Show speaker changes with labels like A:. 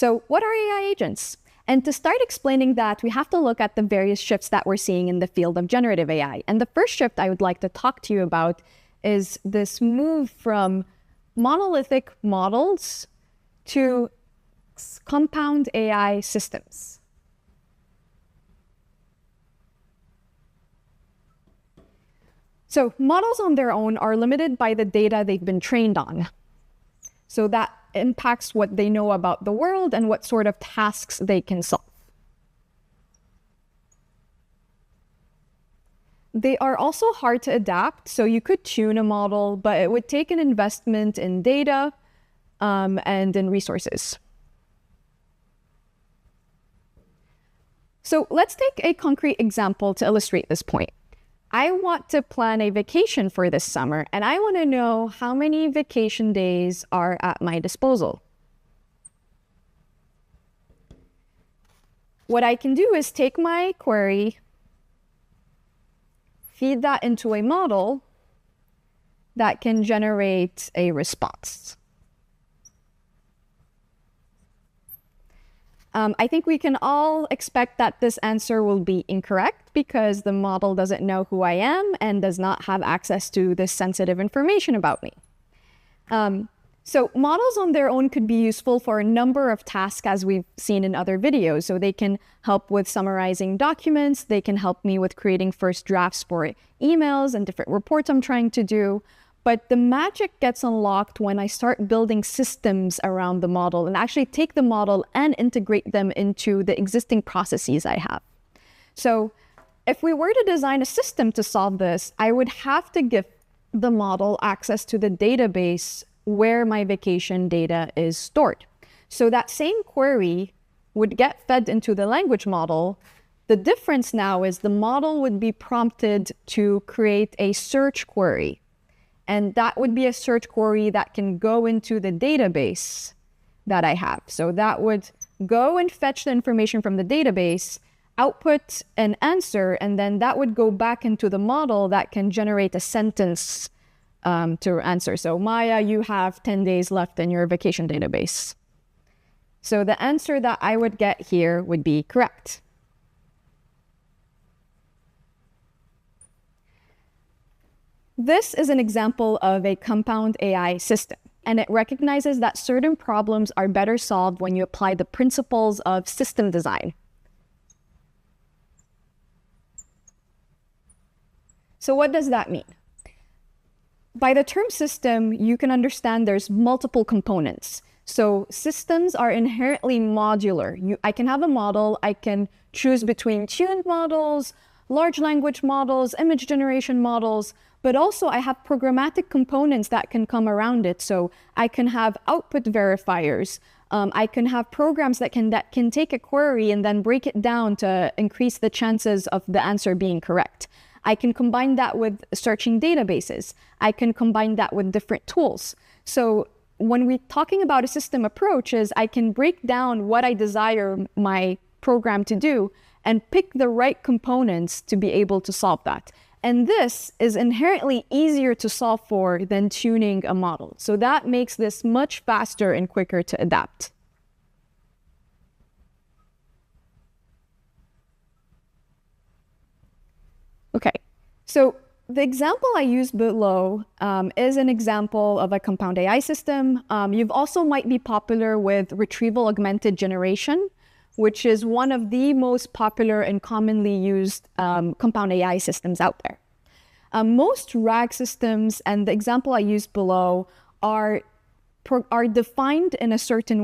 A: So what are AI agents? And to start explaining that, we have to look at the various shifts that we're seeing in the field of generative AI. And the first shift I would like to talk to you about is this move from monolithic models to compound AI systems. So models on their own are limited by the data they've been trained on. So that impacts what they know about the world and what sort of tasks they can solve. They are also hard to adapt. So you could tune a model, but it would take an investment in data and in resources. So let's take a concrete example to illustrate this point. I want to plan a vacation for this summer, and I want to know how many vacation days are at my disposal. What I can do is take my query, feed that into a model that can generate a response. I think we can all expect that this answer will be incorrect because the model doesn't know who I am and does not have access to this sensitive information about me. So models on their own could be useful for a number of tasks, as we've seen in other videos. So they can help with summarizing documents. They can help me with creating first drafts for emails and different reports I'm trying to do. But the magic gets unlocked when I start building systems around the model and actually take the model and integrate them into the existing processes I have. So if we were to design a system to solve this, I would have to give the model access to the database where my vacation data is stored. So that same query would get fed into the language model. The difference now is the model would be prompted to create a search query. And that would be a search query that can go into the database that I have. So that would go and fetch the information from the database, output an answer, and then that would go back into the model that can generate a sentence to answer. So Maya, you have 10 days left in your vacation database. So the answer that I would get here would be correct. This is an example of a compound AI system, and it recognizes that certain problems are better solved when you apply the principles of system design. So what does that mean? By the term system, you can understand there's multiple components. So systems are inherently modular. I can have a model, I can choose between tuned models, large language models, image generation models, but also I have programmatic components that can come around it. So I can have output verifiers. I can have programs that can take a query and then break it down to increase the chances of the answer being correct. I can combine that with searching databases. I can combine that with different tools. So when we're talking about a system approach is I can break down what I desire my program to do and pick the right components to be able to solve that. And this is inherently easier to solve for than tuning a model. So that makes this much faster and quicker to adapt. Okay, so the example I used below is an example of a compound AI system. You've also might be popular with retrieval augmented generation, which is one of the most popular and commonly used compound AI systems out there. Most RAG systems, and the example I used below, are defined in a certain way.